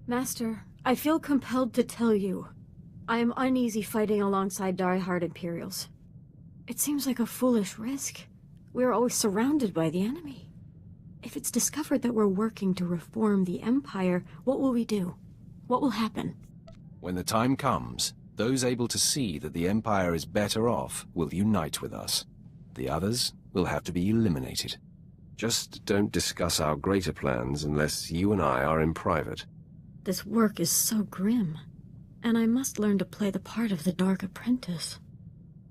Master, I feel compelled to tell you. I am uneasy fighting alongside die-hard Imperials. It seems like a foolish risk. We are always surrounded by the enemy. If it's discovered that we're working to reform the Empire, what will we do? What will happen? When the time comes, those able to see that the Empire is better off will unite with us. The others will have to be eliminated. Just don't discuss our greater plans unless you and I are in private. This work is so grim, and I must learn to play the part of the Dark Apprentice.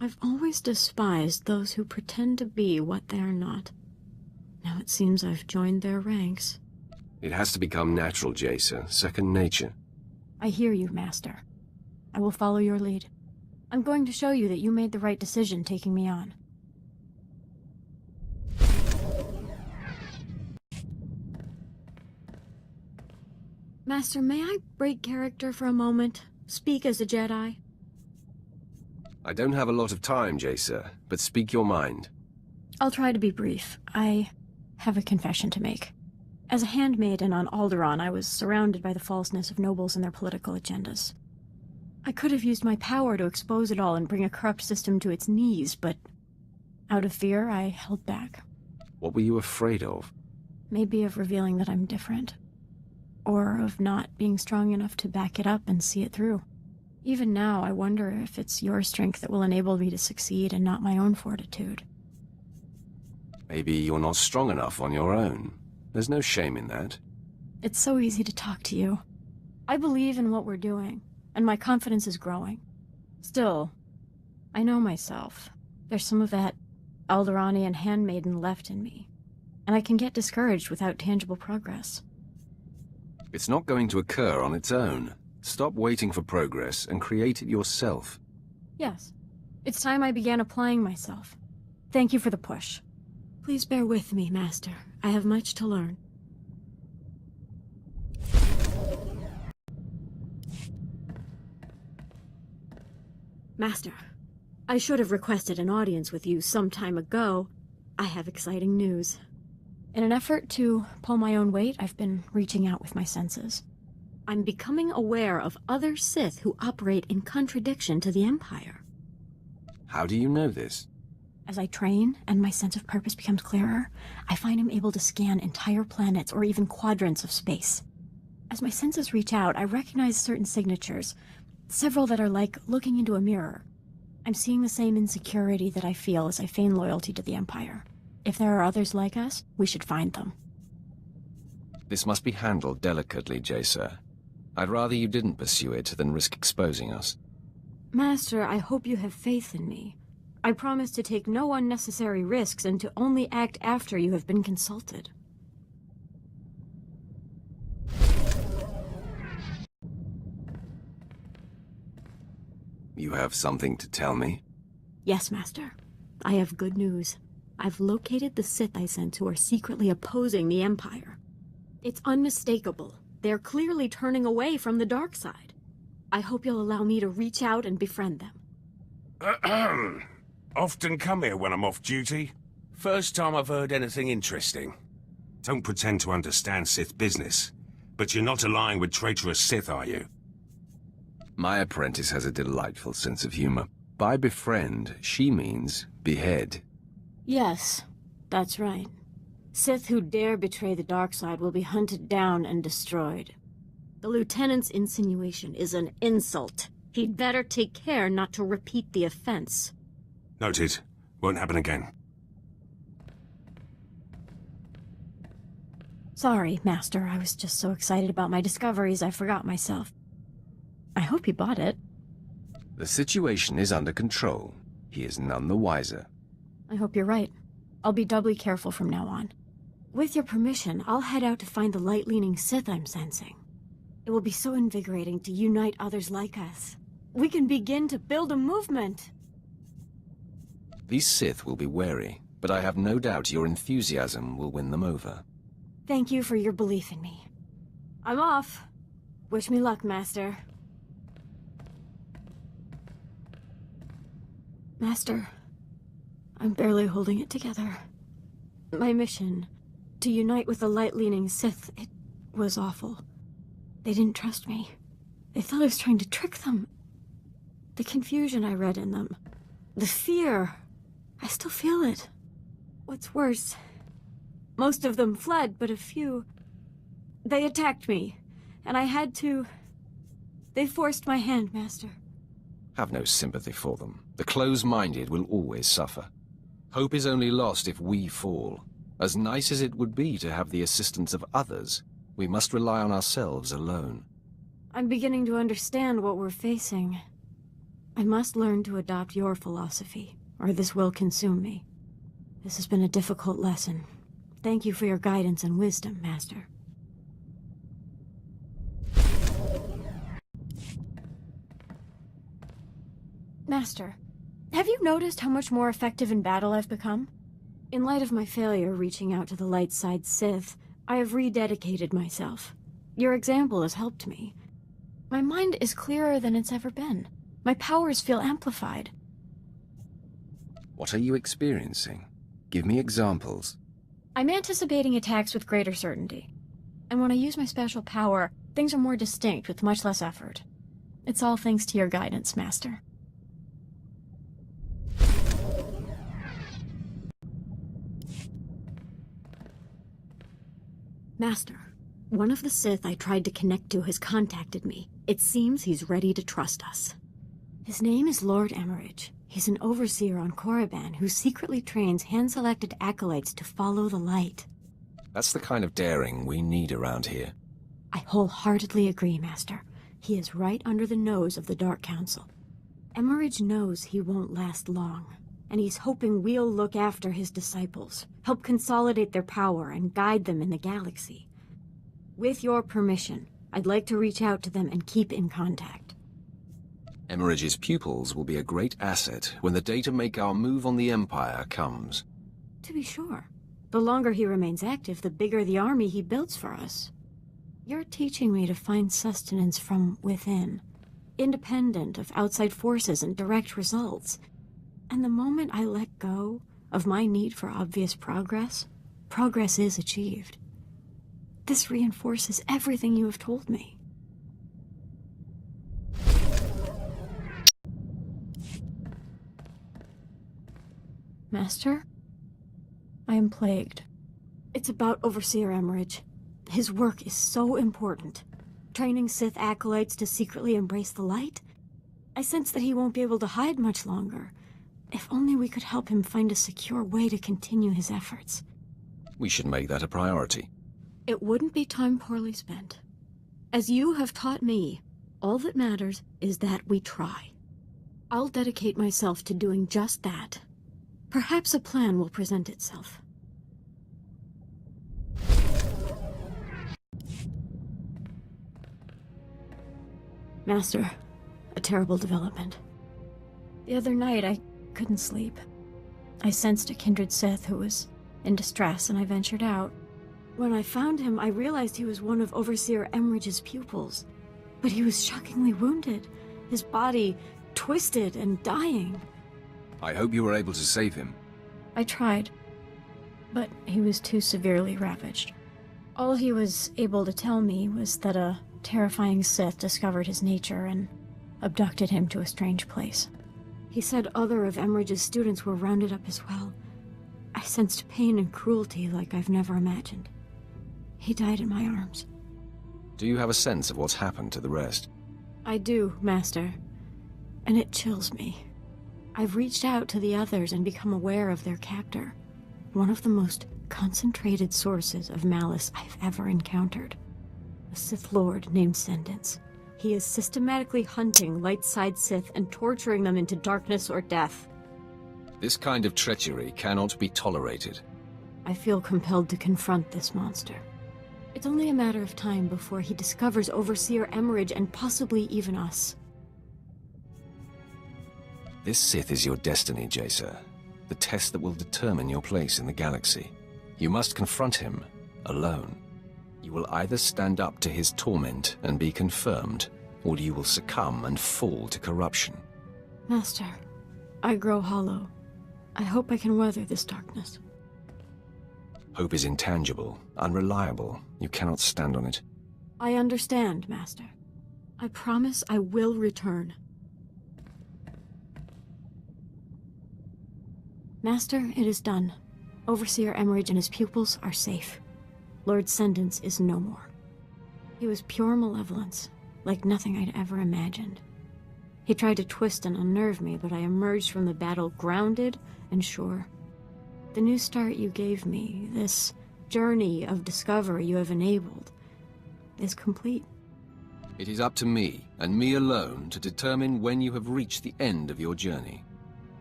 I've always despised those who pretend to be what they are not. Now it seems I've joined their ranks. It has to become natural, Jaesa, second nature. I hear you, Master. I will follow your lead. I'm going to show you that you made the right decision taking me on. Master, may I break character for a moment? Speak as a Jedi? I don't have a lot of time, Jaesa, but speak your mind. I'll try to be brief. I have a confession to make. As a handmaiden on Alderaan, I was surrounded by the falseness of nobles and their political agendas. I could have used my power to expose it all and bring a corrupt system to its knees, but out of fear, I held back. What were you afraid of? Maybe of revealing that I'm different. Or of not being strong enough to back it up and see it through. Even now, I wonder if it's your strength that will enable me to succeed and not my own fortitude. Maybe you're not strong enough on your own. There's no shame in that. It's so easy to talk to you. I believe in what we're doing, and my confidence is growing. Still, I know myself. There's some of that Alderaanian handmaiden left in me, and I can get discouraged without tangible progress. It's not going to occur on its own. Stop waiting for progress and create it yourself. Yes. It's time I began applying myself. Thank you for the push. Please bear with me, Master. I have much to learn. Master, I should have requested an audience with you some time ago. I have exciting news. In an effort to pull my own weight, I've been reaching out with my senses. I'm becoming aware of other Sith who operate in contradiction to the Empire. How do you know this? As I train and my sense of purpose becomes clearer, I find I'm able to scan entire planets or even quadrants of space. As my senses reach out, I recognize certain signatures, several that are like looking into a mirror. I'm seeing the same insecurity that I feel as I feign loyalty to the Empire. If there are others like us, we should find them. This must be handled delicately, Jaesa. I'd rather you didn't pursue it than risk exposing us. Master, I hope you have faith in me. I promise to take no unnecessary risks and to only act after you have been consulted. You have something to tell me? Yes, Master. I have good news. I've located the Sith I sent who are secretly opposing the Empire. It's unmistakable. They're clearly turning away from the dark side. I hope you'll allow me to reach out and befriend them. Often come here when I'm off duty. First time I've heard anything interesting. Don't pretend to understand Sith business. But you're not allying with traitorous Sith, are you? My apprentice has a delightful sense of humor. By befriend, she means behead. Yes, that's right. Sith who dare betray the dark side will be hunted down and destroyed. The Lieutenant's insinuation is an insult. He'd better take care not to repeat the offense. Noted. Won't happen again. Sorry, Master. I was just so excited about my discoveries I forgot myself. I hope he bought it. The situation is under control. He is none the wiser. I hope you're right. I'll be doubly careful from now on. With your permission, I'll head out to find the light-leaning Sith I'm sensing. It will be so invigorating to unite others like us. We can begin to build a movement! These Sith will be wary, but I have no doubt your enthusiasm will win them over. Thank you for your belief in me. I'm off. Wish me luck, Master. Master, I'm barely holding it together. My mission, to unite with the light-leaning Sith, it was awful. They didn't trust me. They thought I was trying to trick them. The confusion I read in them. The fear. I still feel it. What's worse, most of them fled, but a few... They attacked me, and I had to... They forced my hand, Master. Have no sympathy for them. The close-minded will always suffer. Hope is only lost if we fall. As nice as it would be to have the assistance of others, we must rely on ourselves alone. I'm beginning to understand what we're facing. I must learn to adopt your philosophy, or this will consume me. This has been a difficult lesson. Thank you for your guidance and wisdom, Master. Master, have you noticed how much more effective in battle I've become? In light of my failure reaching out to the light side Sith, I have rededicated myself. Your example has helped me. My mind is clearer than it's ever been. My powers feel amplified. What are you experiencing? Give me examples. I'm anticipating attacks with greater certainty. And when I use my special power, things are more distinct with much less effort. It's all thanks to your guidance, Master. Master, one of the Sith I tried to connect to has contacted me. It seems he's ready to trust us. His name is Lord Emridge. He's an overseer on Korriban who secretly trains hand-selected acolytes to follow the light. That's the kind of daring we need around here. I wholeheartedly agree, Master. He is right under the nose of the Dark Council. Emridge knows he won't last long, and he's hoping we'll look after his disciples, help consolidate their power and guide them in the galaxy. With your permission, I'd like to reach out to them and keep in contact. Emridge's pupils will be a great asset when the day to make our move on the Empire comes. To be sure. The longer he remains active, the bigger the army he builds for us. You're teaching me to find sustenance from within, independent of outside forces and direct results. And the moment I let go of my need for obvious progress, progress is achieved. This reinforces everything you have told me. Master, I am plagued. It's about Overseer Emridge. His work is so important. Training Sith acolytes to secretly embrace the light. I sense that he won't be able to hide much longer. If only we could help him find a secure way to continue his efforts. We should make that a priority. It wouldn't be time poorly spent. As you have taught me, all that matters is that we try. I'll dedicate myself to doing just that. Perhaps a plan will present itself. Master, a terrible development. The other night, I couldn't sleep. I sensed a kindred Sith who was in distress, and I ventured out. When I found him, I realized he was one of Overseer Emridge's pupils. But he was shockingly wounded, his body twisted and dying. I hope you were able to save him. I tried, but he was too severely ravaged. All he was able to tell me was that a terrifying Sith discovered his nature and abducted him to a strange place. He said other of Emridge's students were rounded up as well. I sensed pain and cruelty like I've never imagined. He died in my arms. Do you have a sense of what's happened to the rest? I do, Master, and it chills me. I've reached out to the others and become aware of their captor, one of the most concentrated sources of malice I've ever encountered. A Sith Lord named Sentence. He is systematically hunting light-side Sith and torturing them into darkness or death. This kind of treachery cannot be tolerated. I feel compelled to confront this monster. It's only a matter of time before he discovers Overseer Emridge and possibly even us. This Sith is your destiny, Jaesa. The test that will determine your place in the galaxy. You must confront him, alone. You will either stand up to his torment and be confirmed, or you will succumb and fall to corruption. Master, I grow hollow. I hope I can weather this darkness. Hope is intangible, unreliable. You cannot stand on it. I understand, Master. I promise I will return. Master, it is done. Overseer Emridge and his pupils are safe. Lord Sendence is no more. He was pure malevolence, like nothing I'd ever imagined. He tried to twist and unnerve me, but I emerged from the battle grounded and sure. The new start you gave me, this journey of discovery you have enabled, is complete. It is up to me, and me alone, to determine when you have reached the end of your journey.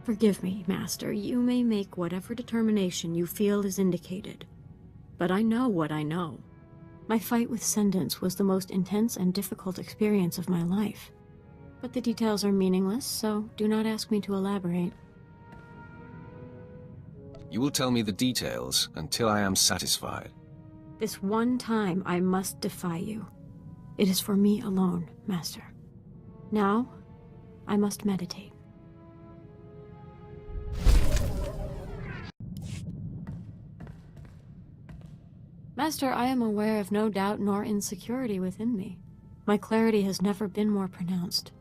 Forgive me, Master. You may make whatever determination you feel is indicated. But I know what I know. My fight with Sendence was the most intense and difficult experience of my life. But the details are meaningless, so do not ask me to elaborate. You will tell me the details until I am satisfied. This one time I must defy you. It is for me alone, Master. Now, I must meditate. Master, I am aware of no doubt nor insecurity within me. My clarity has never been more pronounced.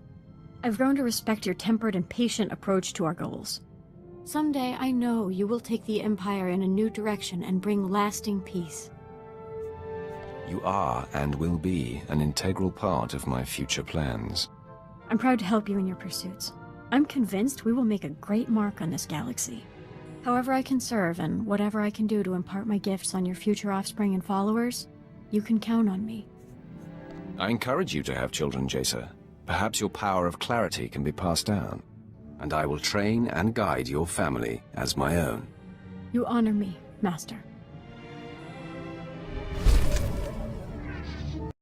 I've grown to respect your tempered and patient approach to our goals. Someday, I know you will take the Empire in a new direction and bring lasting peace. You are, and will be, an integral part of my future plans. I'm proud to help you in your pursuits. I'm convinced we will make a great mark on this galaxy. However I can serve, and whatever I can do to impart my gifts on your future offspring and followers, you can count on me. I encourage you to have children, Jaesa. Perhaps your power of clarity can be passed down, and I will train and guide your family as my own. You honor me, Master.